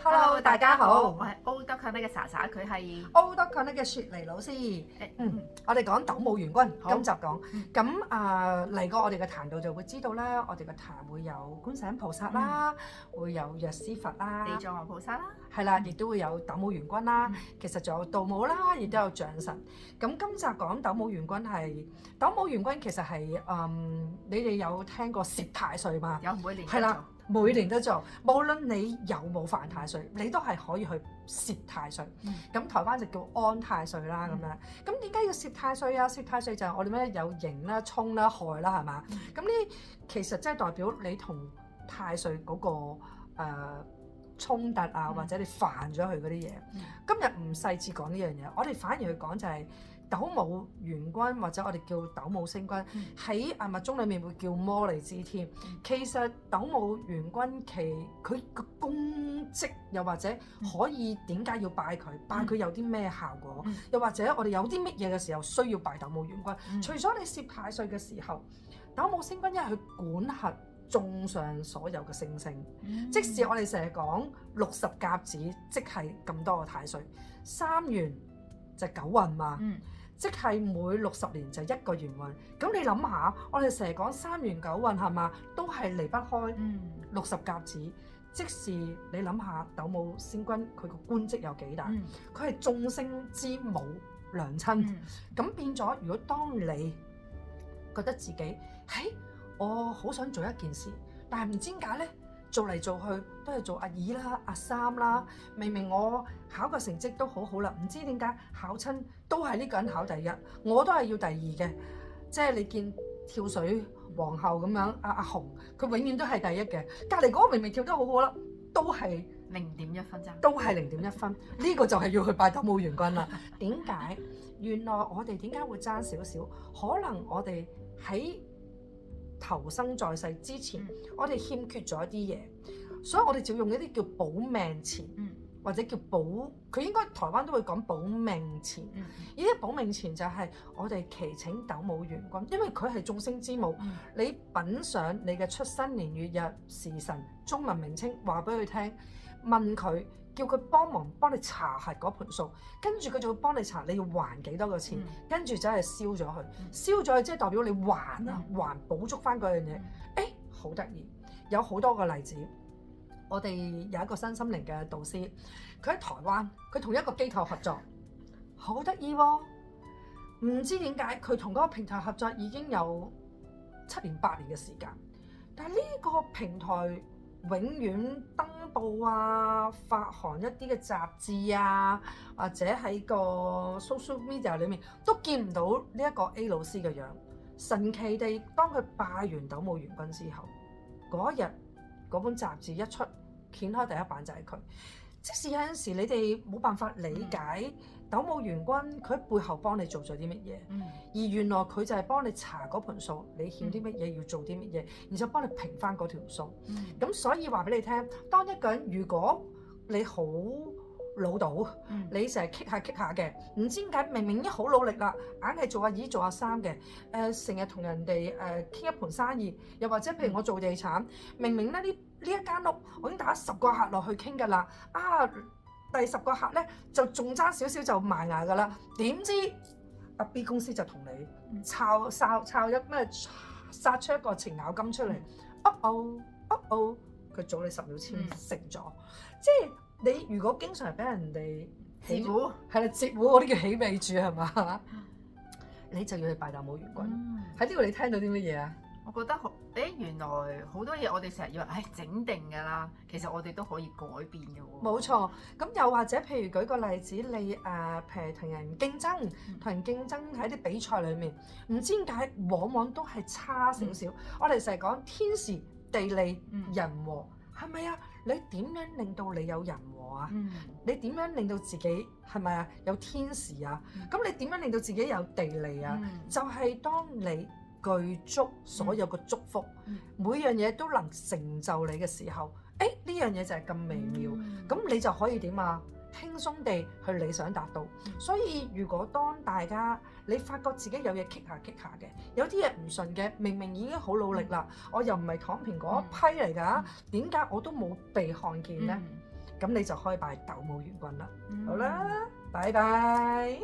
Hello，大家好，我係歐德強呢嘅莎莎，佢係歐德強呢嘅雪梨老師。我哋講斗母元君，好今集講咁嚟過我哋嘅壇度就會知道啦，我哋嘅壇會有觀世音菩薩啦，會有藥師佛啦，地藏王菩薩啦，係啦，亦都會有斗母元君啦。其實仲有道母啦，亦都有象神。咁今集講斗母元君係斗母元君，其實係你哋有聽過攝太歲嘛？有每年係啦。每年都做，無論你有冇犯太歲，你都係可以去攝太歲。咁台灣就叫安太歲啦咁樣。咁點解要攝太歲啊？攝太歲就係我哋咩有刑啦、沖啦、害啦，係嘛？咁呢其實即係代表你同太歲嗰個衝突啊，或者你犯咗佢嗰啲嘢。今日唔細緻講呢樣嘢，我哋反而去講就係斗母元君，或者我哋叫斗母星君，喺密宗裡面會叫摩利支天。其實斗母元君佢個功績，又或者可以點解要拜佢？拜佢有啲咩效果？又或者我哋有啲乜嘢嘅時候需要拜斗母元君？除咗你攝太歲嘅時候，斗母星君因為佢管轄眾上所有嘅星星，即使我哋成日講60甲子，即係咁多個太歲，3元就9運嘛。即係每60年就一個元運，咁你諗下，我哋成日講3元9運係嘛，都係離不開60甲子。即使你諗下斗母星君佢個官職有幾大，佢係眾星之母娘親。咁變咗，如果當你覺得自己我好想做一件事，但係唔知點解咧，做嚟做去都係做阿2啦、阿3啦。明明我考個成績都好好啦，唔知點解考親都係呢個人考第一，我都係要第2嘅。即係你見跳水皇后咁樣，阿紅佢永遠都係第一嘅。隔離嗰個明明跳得好好啦，都係0.1分咋，都係0.1分。呢個就係要去拜斗母元君啦。點解？原來我哋點解會爭少少？可能我哋喺投生在世之前，我哋欠缺咗一啲嘢，所以我哋就用一啲叫保命錢，或者叫佢應該台灣都會講保命錢。呢啲保命錢就係我哋祈請斗母元君，因為佢係眾星之母。你品嚐你嘅出生年月日時辰中文名稱，話俾佢聽，問佢，叫佢幫你查核嗰盤數，跟住佢就會幫你查你要還幾多個錢，跟住就係燒咗佢，燒咗佢即係代表你還補足翻嗰樣嘢。好得意，有好多個例子。我哋有一個身心靈嘅導師，佢喺台灣，佢同一個機構合作，好得意喎。唔知點解佢同嗰個平台合作已經有7年8年嘅時間，但係呢個平台永遠登報啊，發行一啲嘅雜誌啊，或者喺個 social media 裏面都見唔到呢一個 A 老師嘅樣。神奇地，當佢拜完斗母元君之後，嗰日嗰本雜誌一出，掀開第一版就係佢。即使有陣時你哋冇辦法理解斗母元君佢喺背後幫你做咗啲乜嘢，而原來佢就係幫你查嗰盤數，你欠啲乜嘢要做啲乜嘢，然之後幫你平翻嗰條數。咁所以話俾你聽，當一個人如果你好老到，你成日棘下嘅，唔知點解明明已經好努力啦，硬係做阿2做阿3嘅，成日同人哋傾一盤生意，又或者譬如我做地產，明明咧呢一間屋我已經打10個客落去傾㗎啦，第10個客咧就仲爭少少就埋牙㗎啦，點知阿 B 公司就同你抄一咩殺出一個程咬金出嚟，佢早你10秒簽成咗，即係。你如果經常係俾人哋截胡，係啦，截胡嗰啲叫起尾注係嘛？你就要去拜斗母元君。喺呢度你聽到啲乜嘢啊？我覺得原來好多嘢我哋成日以為整定㗎啦，其實我哋都可以改變嘅喎。冇錯，咁又或者譬如舉個例子，你譬如同人競爭喺啲比賽裏面，唔知點解往往都係差少少。我哋成日講天時地利人和，係咪啊？你點樣令到你有人和啊？你點樣令到自己係咪啊有天時啊？咁你點樣令到自己有地利啊？就係當你具足所有嘅祝福，每樣嘢都能成就你嘅時候，呢樣嘢就係咁微妙，咁你就可以點啊？輕鬆地去理想達到。所以如果當大家你發覺自己有嘢棘下嘅，有啲嘢唔順嘅，明明已經好努力啦，我又唔係躺平嗰一批嚟㗎，點解我都冇被看見呢？咁你就可以拜斗母元君啦。嗯好啦，拜拜。